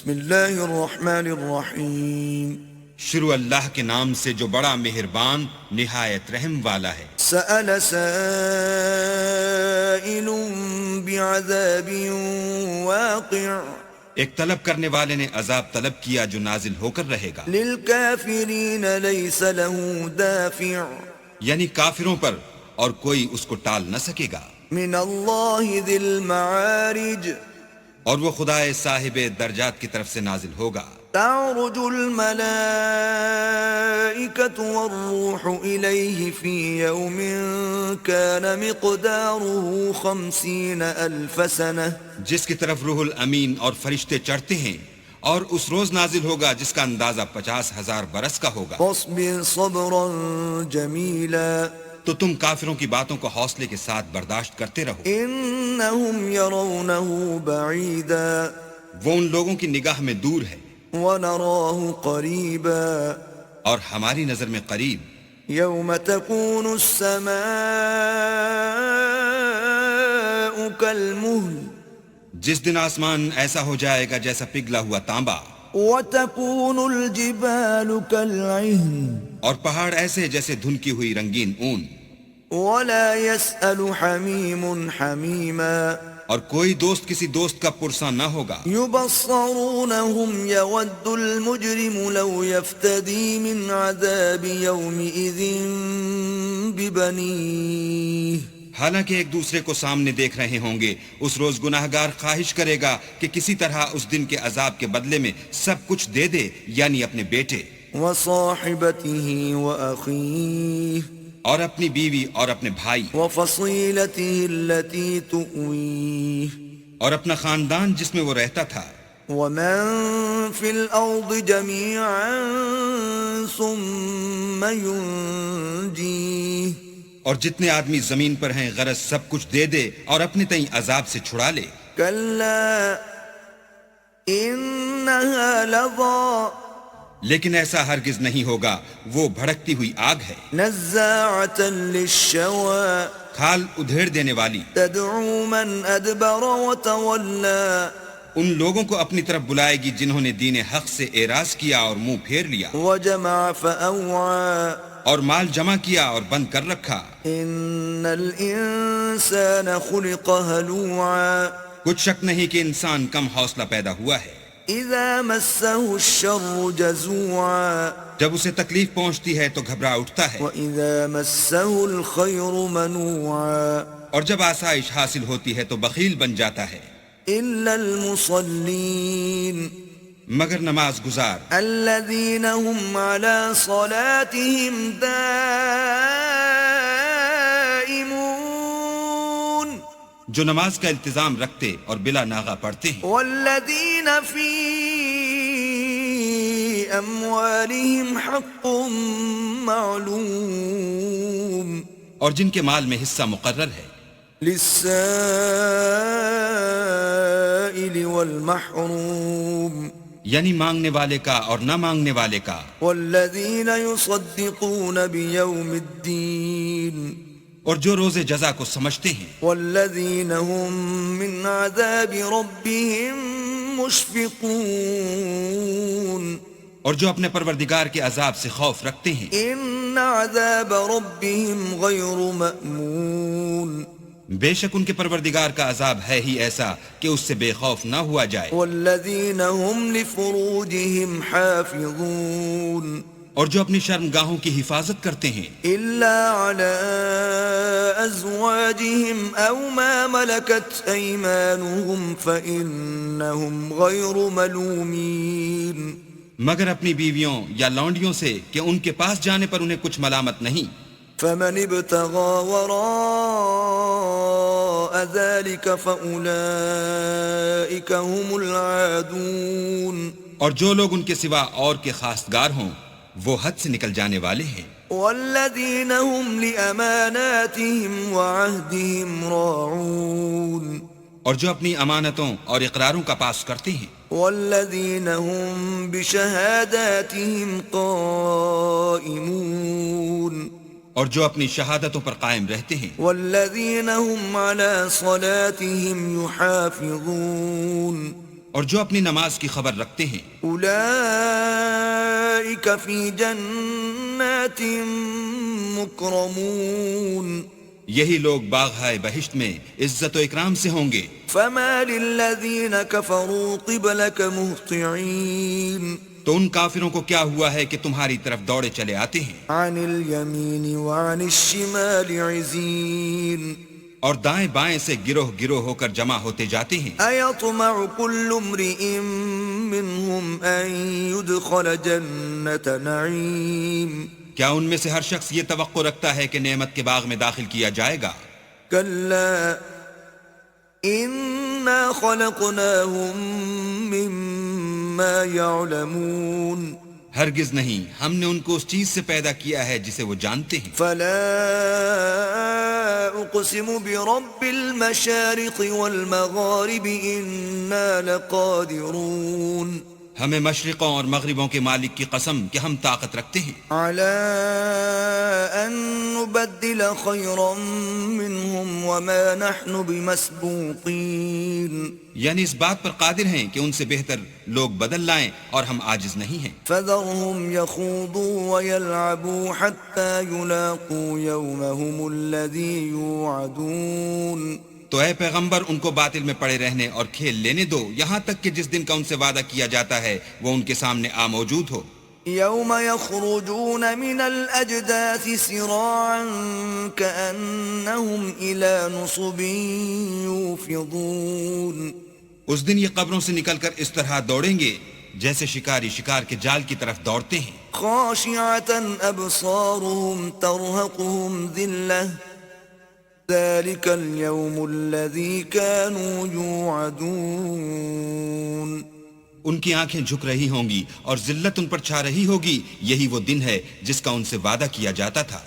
بسم اللہ الرحمن الرحیم. شروع اللہ کے نام سے جو بڑا مہربان نہایت رحم والا ہے. سأل سائل بعذاب واقع ایک طلب کرنے والے نے عذاب طلب کیا جو نازل ہو کر رہے گا. للکافرین لیس له دافع یعنی کافروں پر اور کوئی اس کو ٹال نہ سکے گا. من اللہ ذی المعارج اور وہ خدائے صاحب درجات کی طرف سے نازل ہوگا. تعرج الملائکة والروح الیہ فی یوم کان مقداره 50,000 سنة جس کی طرف روح الامین اور فرشتے چڑھتے ہیں اور اس روز نازل ہوگا جس کا اندازہ 50,000 برس کا ہوگا. فاصبر صبرا جمیلا تو تم کافروں کی باتوں کو حوصلے کے ساتھ برداشت کرتے رہو. انہم یرونہ بعیدا وہ ان لوگوں کی نگاہ میں دور ہے ونراہ قریبا اور ہماری نظر میں قریب. یوم تکون السماء کالمہل جس دن آسمان ایسا ہو جائے گا جیسا پگھلا ہوا تانبا وتکون الجبال کالعہن اور پہاڑ ایسے جیسے دھنکی ہوئی رنگین اون. ولا يسأل حمیم حمیما اور کوئی دوست کسی دوست کا پرساں نہ ہوگا. یبصرونہم یود المجرم لو یفتدی من عذاب یومئذ ببنیہ حالانکہ ایک دوسرے کو سامنے دیکھ رہے ہوں گے اس روز گناہگار خواہش کرے گا کہ کسی طرح اس دن کے عذاب کے بدلے میں سب کچھ دے دے یعنی اپنے بیٹے وصاحبته وأخیہ اور اپنی بیوی اور اپنے بھائی وفصیلته التي تؤویہ اور اپنا خاندان جس میں وہ رہتا تھا. ومن في الأرض جميعا ثم ينجيه اور جتنے آدمی زمین پر ہیں غرض سب کچھ دے دے اور اپنے تئیں عذاب سے چھڑا لے. كلا إنها لظى لیکن ایسا ہرگز نہیں ہوگا. وہ بھڑکتی ہوئی آگ ہے نزاعة للشوى کھال ادھیڑ دینے والی. تدعو من أدبر وتولى ان لوگوں کو اپنی طرف بلائے گی جنہوں نے دین حق سے اعراض کیا اور منہ پھیر لیا وجمع فأوعى اور مال جمع کیا اور بند کر رکھا. ان الانسان خلق هلوعا کچھ شک نہیں کہ انسان کم حوصلہ پیدا ہوا ہے. اذا مسه الشر جزوعا جب اسے تکلیف پہنچتی ہے تو گھبرا اٹھتا ہے واذا مسه الخير منوعا اور جب آسائش حاصل ہوتی ہے تو بخیل بن جاتا ہے. الا المصلين مگر نماز گزار الذين هم على صلاتهم دائمون جو نماز کا التزام رکھتے اور بلا ناغہ پڑھتے ہیں. والذين في اموالهم حق معلوم اور جن کے مال میں حصہ مقرر ہے. للسائل والمحروم یعنی مانگنے والے کا اور نہ مانگنے والے کا. والذین یصدقون بیوم الدین اور جو روز جزا کو سمجھتے ہیں. والذین هم من عذاب ربهم مشفقون اور جو اپنے پروردگار کے عذاب سے خوف رکھتے ہیں. ان عذاب ربهم غیر مأمون بے شک ان کے پروردگار کا عذاب ہے ہی ایسا کہ اس سے بے خوف نہ ہوا جائے. والذین هم لفروجهم حافظون اور جو اپنی شرمگاہوں کی حفاظت کرتے ہیں. الا على ازواجهم او ما ملكت ايمانهم فانهم غير ملومين مگر اپنی بیویوں یا لونڈیوں سے کہ ان کے پاس جانے پر انہیں کچھ ملامت نہیں. فمن ابتغى وراء ذلك فأولئك هم العادون اور جو لوگ ان کے سوا اور کے خواستگار ہوں وہ حد سے نکل جانے والے ہیں. والذين هم لأماناتهم وعهدهم راعون اور جو اپنی امانتوں اور اقراروں کا پاس کرتے ہیں. والذين هم بشهاداتهم قائمون اور جو اپنی شہادتوں پر قائم رہتے ہیں. والذین هم على صلاتهم يحافظون اور جو اپنی نماز کی خبر رکھتے ہیں أولئك في جنات مكرمون یہی لوگ باغ بہشت میں عزت و اکرام سے ہوں گے. فما للذين كفروا قبلك مهطعين تو ان کافروں کو کیا ہوا ہے کہ تمہاری طرف دوڑے چلے آتے ہیں عن اليمين وعن الشمال عزين اور دائیں بائیں سے گروہ گروہ ہو کر جمع ہوتے جاتے ہیں. أيطمع كل امرئ منهم أن يدخل جنة نعيم کیا ان میں سے ہر شخص یہ توقع رکھتا ہے کہ نعمت کے باغ میں داخل کیا جائے گا؟ كلا إنا خلقناهم مما يعلمون ہرگز نہیں، ہم نے ان کو اس چیز سے پیدا کیا ہے جسے وہ جانتے ہیں. فلا أقسم برب المشارق والمغارب إنا لقادرون ہمیں مشرقوں اور مغربوں کے مالک کی قسم کہ ہم طاقت رکھتے ہیں على أن نبدل خيرا منهم وما نحن بمسبوقين یعنی اس بات پر قادر ہیں کہ ان سے بہتر لوگ بدل لائیں اور ہم عاجز نہیں ہیں. فذرهم يخوضوا ويلعبوا حتى يلاقوا يومهم الذي يوعدون تو اے پیغمبر ان کو باطل میں پڑے رہنے اور کھیل لینے دو یہاں تک کہ جس دن کا ان سے وعدہ کیا جاتا ہے وہ ان کے سامنے موجود ہو. يوم يخرجون من الأجداث سراعا كأنهم إلى نصب يوفضون اس دن یہ قبروں سے نکل کر اس طرح دوڑیں گے جیسے شکاری شکار کے جال کی طرف دوڑتے ہیں. خاشعة أبصارهم ترهقهم ذلة ذلك اليوم الذي كانوا يوعدون ان کی آنکھیں جھک رہی ہوں گی اور ذلت ان پر چھا رہی ہوگی، یہی وہ دن ہے جس کا ان سے وعدہ کیا جاتا تھا.